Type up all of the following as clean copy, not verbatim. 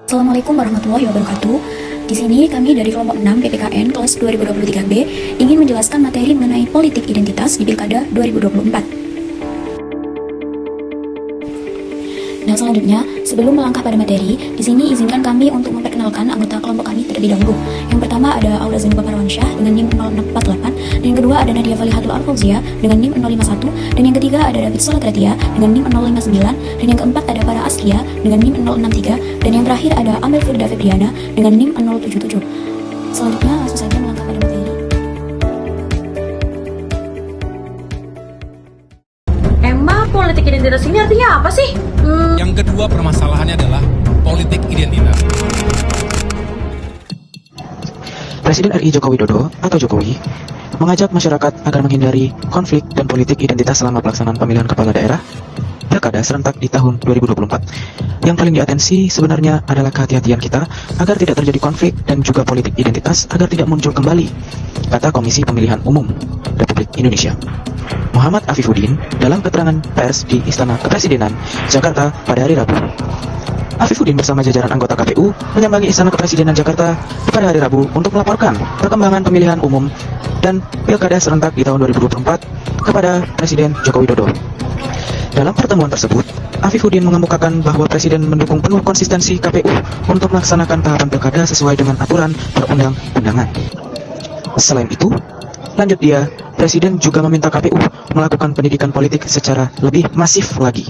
Assalamualaikum warahmatullahi wabarakatuh. Di sini kami dari kelompok 6 PPKN kelas 2023B ingin menjelaskan materi mengenai politik identitas di Pilkada 2024. Nah, selanjutnya, sebelum melangkah pada materi, di sini izinkan kami untuk memperkenalkan anggota kelompok kami terlebih dahulu. Yang pertama ada Aura Zainul Parwansyah dengan NIM 0648, dan yang kedua ada Nadia Falihatul Arfauzia dengan NIM 051, dan yang ketiga ada David Solagratia dengan NIM 059, dan yang keempat ada Farah Askia dengan NIM 063, dan yang terakhir ada Amel Firda Febriana dengan NIM 077. Selanjutnya langsung saja melangkah pada materi. Emang politik identitas ini artinya apa sih? Yang kedua permasalahannya adalah politik identitas. Presiden RI Joko Widodo atau Jokowi mengajak masyarakat agar menghindari konflik dan politik identitas selama pelaksanaan pemilihan kepala daerah Pilkada serentak di tahun 2024. Yang paling diatensi sebenarnya adalah kehati-hatian kita agar tidak terjadi konflik dan juga politik identitas agar tidak muncul kembali, kata Komisi Pemilihan Umum Republik Indonesia. Muhammad Afifuddin dalam keterangan pers di Istana Kepresidenan, Jakarta pada hari Rabu. Afifuddin bersama jajaran anggota KPU menyambangi Istana Kepresidenan Jakarta pada hari Rabu untuk melaporkan perkembangan pemilihan umum dan Pilkada serentak di tahun 2024 kepada Presiden Joko Widodo. Dalam pertemuan tersebut, Afifuddin mengemukakan bahwa Presiden mendukung penuh konsistensi KPU untuk melaksanakan tahapan Pilkada sesuai dengan aturan perundang-undangan. Selain itu, lanjut dia, Presiden juga meminta KPU melakukan pendidikan politik secara lebih masif lagi.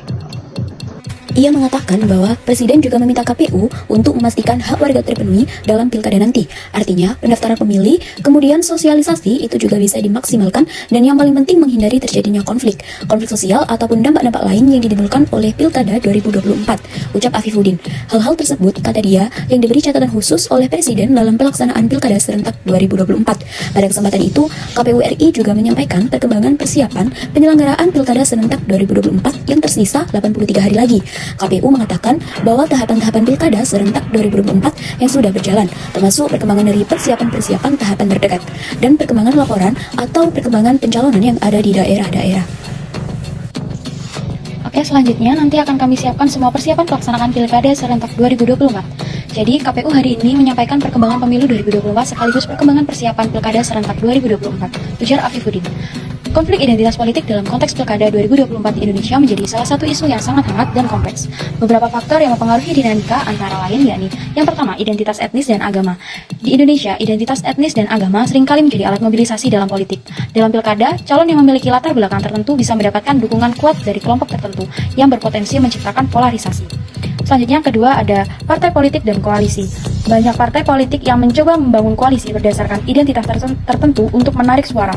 Ia mengatakan bahwa Presiden juga meminta KPU untuk memastikan hak warga terpenuhi dalam pilkada nanti. Artinya, pendaftaran pemilih, kemudian sosialisasi itu juga bisa dimaksimalkan, dan yang paling penting menghindari terjadinya konflik sosial ataupun dampak-dampak lain yang ditimbulkan oleh pilkada 2024, ucap Afifuddin. Hal-hal tersebut, kata dia, yang diberi catatan khusus oleh Presiden dalam pelaksanaan pilkada serentak 2024. Pada kesempatan itu, KPU RI juga menyampaikan perkembangan persiapan penyelenggaraan pilkada serentak 2024 yang tersisa 83 hari lagi. KPU mengatakan bahwa tahapan-tahapan pilkada serentak 2024 yang sudah berjalan, termasuk perkembangan dari persiapan-persiapan tahapan terdekat, dan perkembangan laporan atau perkembangan pencalonan yang ada di daerah-daerah. Oke, selanjutnya nanti akan kami siapkan semua persiapan pelaksanaan pilkada serentak 2024. Jadi, KPU hari ini menyampaikan perkembangan pemilu 2024 sekaligus perkembangan persiapan pilkada serentak 2024, ujar Afifuddin. Konflik identitas politik dalam konteks Pilkada 2024 di Indonesia menjadi salah satu isu yang sangat hangat dan kompleks. Beberapa faktor yang mempengaruhi dinamika antara lain yakni, yang pertama, identitas etnis dan agama. Di Indonesia, identitas etnis dan agama seringkali menjadi alat mobilisasi dalam politik. Dalam pilkada, calon yang memiliki latar belakang tertentu bisa mendapatkan dukungan kuat dari kelompok tertentu yang berpotensi menciptakan polarisasi. Selanjutnya, yang kedua ada partai politik dan koalisi. Banyak partai politik yang mencoba membangun koalisi berdasarkan identitas tertentu untuk menarik suara.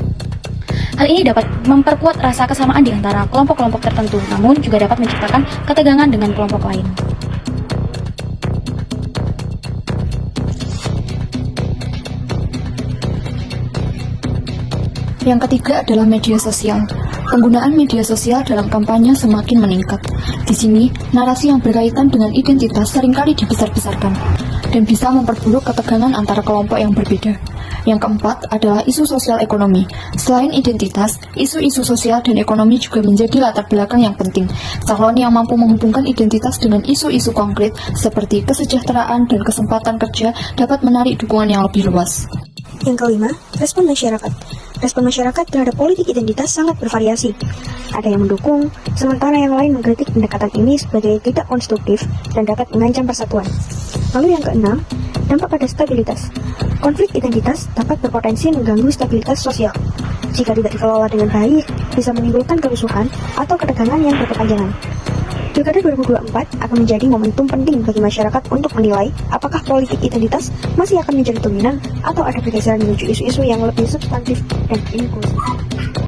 Hal ini dapat memperkuat rasa kesamaan di antara kelompok-kelompok tertentu, namun juga dapat menciptakan ketegangan dengan kelompok lain. Yang ketiga adalah media sosial. Penggunaan media sosial dalam kampanye semakin meningkat. Di sini, narasi yang berkaitan dengan identitas seringkali dibesar-besarkan dan bisa memperburuk ketegangan antara kelompok yang berbeda. Yang keempat adalah isu sosial ekonomi. Selain identitas, isu-isu sosial dan ekonomi juga menjadi latar belakang yang penting. Calon yang mampu menghubungkan identitas dengan isu-isu konkret seperti kesejahteraan dan kesempatan kerja dapat menarik dukungan yang lebih luas. Yang kelima, respon masyarakat. Respon masyarakat terhadap politik identitas sangat bervariasi. Ada yang mendukung, sementara yang lain mengkritik pendekatan ini sebagai tidak konstruktif dan dapat mengancam persatuan. Lalu yang keenam, dampak pada stabilitas. Konflik identitas dapat berpotensi mengganggu stabilitas sosial. Jika tidak dikelola dengan baik, bisa menimbulkan kerusuhan atau ketegangan yang berkepanjangan. Pilkada 2024 akan menjadi momentum penting bagi masyarakat untuk menilai apakah politik identitas masih akan menjadi dominan atau ada pergeseran menuju isu-isu yang lebih substantif dan inklusif.